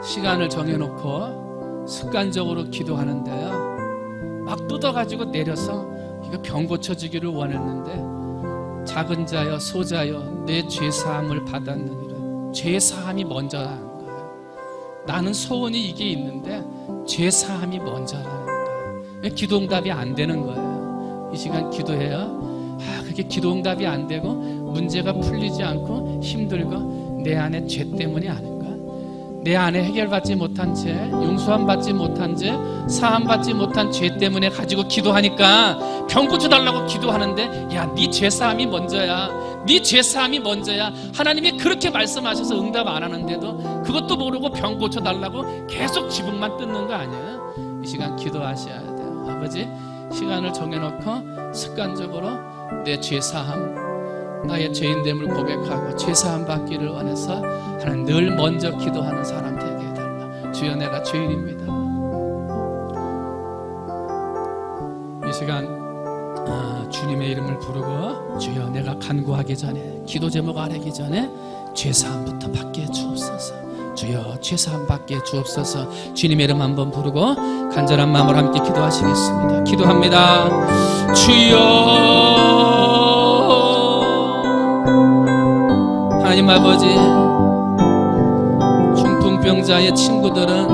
시간을 정해놓고 습관적으로 기도하는데요, 막 뜯어가지고 내려서 이거 병 고쳐지기를 원했는데, 작은 자여 소자여 내 죄사함을 받았느니라. 죄사함이 먼저라는 거예요. 나는 소원이 이게 있는데 죄사함이 먼저라는 거예요. 기도응답이 안 되는 거예요. 이 시간 기도해요. 그게 기도응답이 안 되고 문제가 풀리지 않고 힘들고 내 안에 죄 때문이 아닌가? 내 안에 해결받지 못한 죄, 용서함 받지 못한 죄, 사함 받지 못한 죄 때문에 가지고 기도하니까 병 고쳐달라고 기도하는데, 야, 네 죄사함이 먼저야, 네 죄사함이 먼저야. 하나님이 그렇게 말씀하셔서 응답 안 하는데도 그것도 모르고 병 고쳐달라고 계속 지붕만 뜯는 거 아니에요? 이 시간 기도하셔야 돼요. 아버지, 시간을 정해놓고 습관적으로 내 죄사함, 나의 죄인됨을 고백하고 죄사함 받기를 원해서 하나님 늘 먼저 기도하는 사람 되게 해달라. 주여, 내가 죄인입니다. 이 시간 주님의 이름을 부르고 주여, 내가 간구하기 전에, 기도 제목 아뢰기 전에 죄사함부터 받게 해주옵소서. 주여, 죄사함 받게 해주옵소서. 주님의 이름 한번 부르고 간절한 마음으로 함께 기도하시겠습니다. 기도합니다. 주여, 하나님 아버지, 중풍병자의 친구들은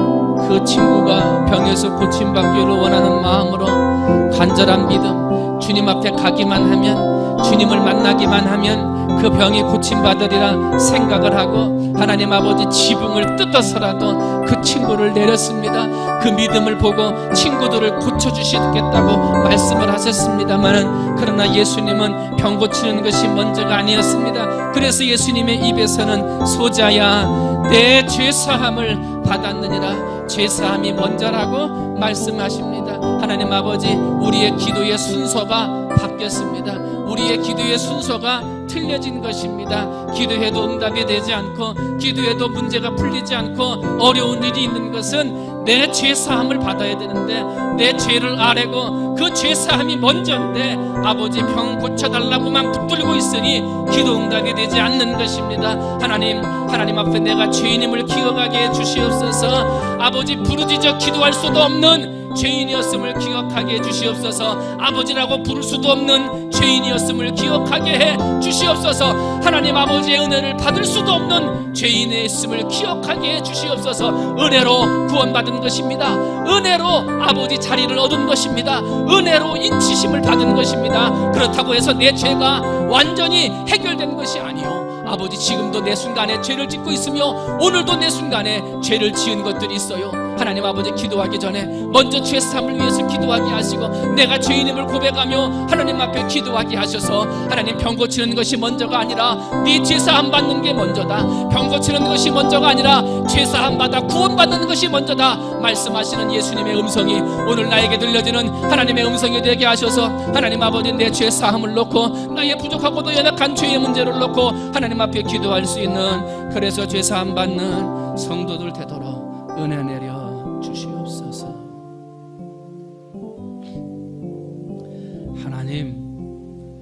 그 친구가 병에서 고침받기를 원하는 마음으로 간절한 믿음, 주님 앞에 가기만 하면, 주님을 만나기만 하면 그 병이 고침받으리라 생각을 하고 하나님 아버지 지붕을 뜯어서라도 그 친구를 내렸습니다. 그 믿음을 보고 친구들을 고쳐주시겠다고 말씀을 하셨습니다만, 그러나 예수님은 병 고치는 것이 먼저가 아니었습니다. 그래서 예수님의 입에서는 소자야 내 죄사함을 받았느니라, 죄사함이 먼저라고 말씀하십니다. 하나님 아버지, 우리의 기도의 순서가 바뀌었습니다. 우리의 기도의 순서가 틀려진 것입니다. 기도해도 응답이 되지 않고, 기도해도 문제가 풀리지 않고, 어려운 일이 있는 것은 내 죄사함을 받아야 되는데, 내 죄를 아뢰고 그 죄사함이 먼저인데 아버지 병 고쳐달라고만 붙들고 있으니 기도 응답이 되지 않는 것입니다. 하나님 앞에 내가 죄인임을 기억하게 해주시옵소서. 아버지, 부르짖어 기도할 수도 없는 죄인이었음을 기억하게 해주시옵소서. 아버지라고 부를 수도 없는 죄인이었음을 기억하게 해주시옵소서. 하나님 아버지의 은혜를 받을 수도 없는 죄인이었음을 기억하게 해주시옵소서. 은혜로 구원받은 것입니다. 은혜로 아버지 자리를 얻은 것입니다. 은혜로 인치심을 받은 것입니다. 그렇다고 해서 내 죄가 완전히 해결된 것이 아니요, 아버지 지금도 내 순간에 죄를 짓고 있으며 오늘도 내 순간에 죄를 지은 것들이 있어요. 하나님 아버지, 기도하기 전에 먼저 죄사함을 위해서 기도하게 하시고, 내가 죄인임을 고백하며 하나님 앞에 기도하게 하셔서, 하나님 병 고치는 것이 먼저가 아니라 네 죄사함 받는 게 먼저다, 병 고치는 것이 먼저가 아니라 죄사함 받아 구원받는 것이 먼저다 말씀하시는 예수님의 음성이 오늘 나에게 들려지는 하나님의 음성이 되게 하셔서, 하나님 아버지, 내 죄사함을 놓고 나의 부족하고도 연약한 죄의 문제를 놓고 하나님 앞에 기도할 수 있는, 그래서 죄사함 받는 성도들 되도록 은혜 내려 주시옵소서.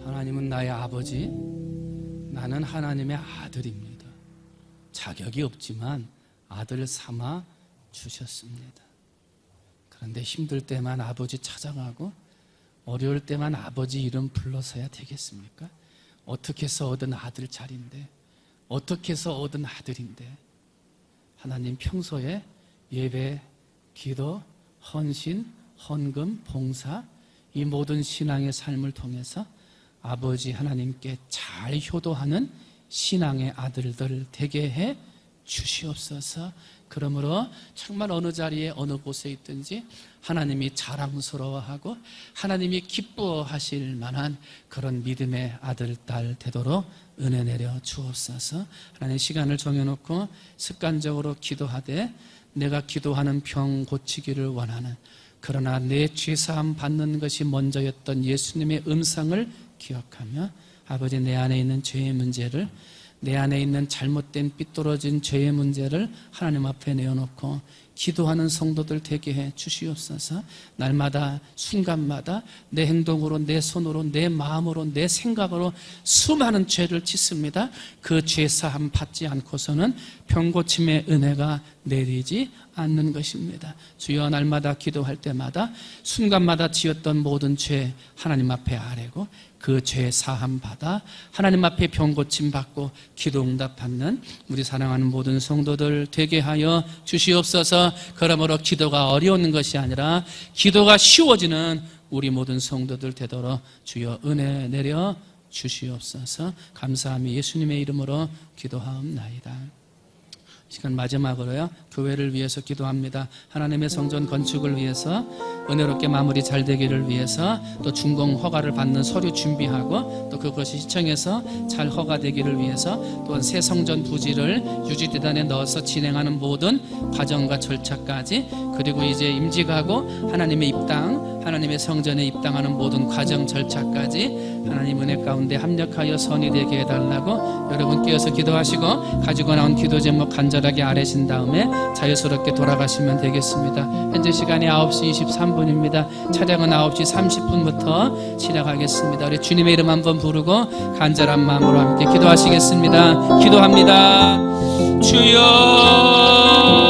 하나님은 나의 아버지, 나는 하나님의 아들입니다. 자격이 없지만 아들 삼아 주셨습니다. 그런데 힘들 때만 아버지 찾아가고 어려울 때만 아버지 이름 불러서야 되겠습니까? 어떻게 해서 얻은 아들 자리인데, 어떻게 해서 얻은 아들인데, 하나님 평소에 예배, 기도, 헌신, 헌금, 봉사, 이 모든 신앙의 삶을 통해서 아버지 하나님께 잘 효도하는 신앙의 아들들 되게 해 주시옵소서. 그러므로 정말 어느 자리에 어느 곳에 있든지 하나님이 자랑스러워하고 하나님이 기뻐하실 만한 그런 믿음의 아들, 딸 되도록 은혜 내려 주옵소서. 하나님, 시간을 정해놓고 습관적으로 기도하되 내가 기도하는 병 고치기를 원하는, 그러나 내 죄사함 받는 것이 먼저였던 예수님의 음성을 기억하며, 아버지, 내 안에 있는 죄의 문제를, 내 안에 있는 잘못된 삐뚤어진 죄의 문제를 하나님 앞에 내어놓고 기도하는 성도들 되게 해 주시옵소서. 날마다 순간마다 내 행동으로, 내 손으로, 내 마음으로, 내 생각으로 수많은 죄를 짓습니다. 그 죄사함 받지 않고서는 병고침의 은혜가 내리지 않는 것입니다. 주여, 날마다 기도할 때마다 순간마다 지었던 모든 죄 하나님 앞에 아뢰고 그 죄 사함 받아 하나님 앞에 병 고침 받고 기도 응답 받는 우리 사랑하는 모든 성도들 되게 하여 주시옵소서. 그러므로 기도가 어려운 것이 아니라 기도가 쉬워지는 우리 모든 성도들 되도록 주여 은혜 내려 주시옵소서. 감사함이 예수님의 이름으로 기도하옵나이다. 시간 마지막으로요, 교회를 위해서 기도합니다. 하나님의 성전 건축을 위해서 은혜롭게 마무리 잘 되기를 위해서, 또 준공 허가를 받는 서류 준비하고 또 그것이 시청에서 잘 허가되기를 위해서, 또한 새 성전 부지를 유지대단에 넣어서 진행하는 모든 과정과 절차까지, 그리고 이제 임직하고 하나님의 입당, 하나님의 성전에 입당하는 모든 과정 절차까지 하나님 은혜 가운데 합력하여 선이 되게 해달라고 여러분 끼어서 기도하시고, 가지고 나온 기도 제목 간절하게 아뢰신 다음에 자유스럽게 돌아가시면 되겠습니다. 현재 시간이 9시 23분입니다. 차량은 9시 30분부터 시작하겠습니다. 우리 주님의 이름 한번 부르고 간절한 마음으로 함께 기도하시겠습니다. 기도합니다. 주여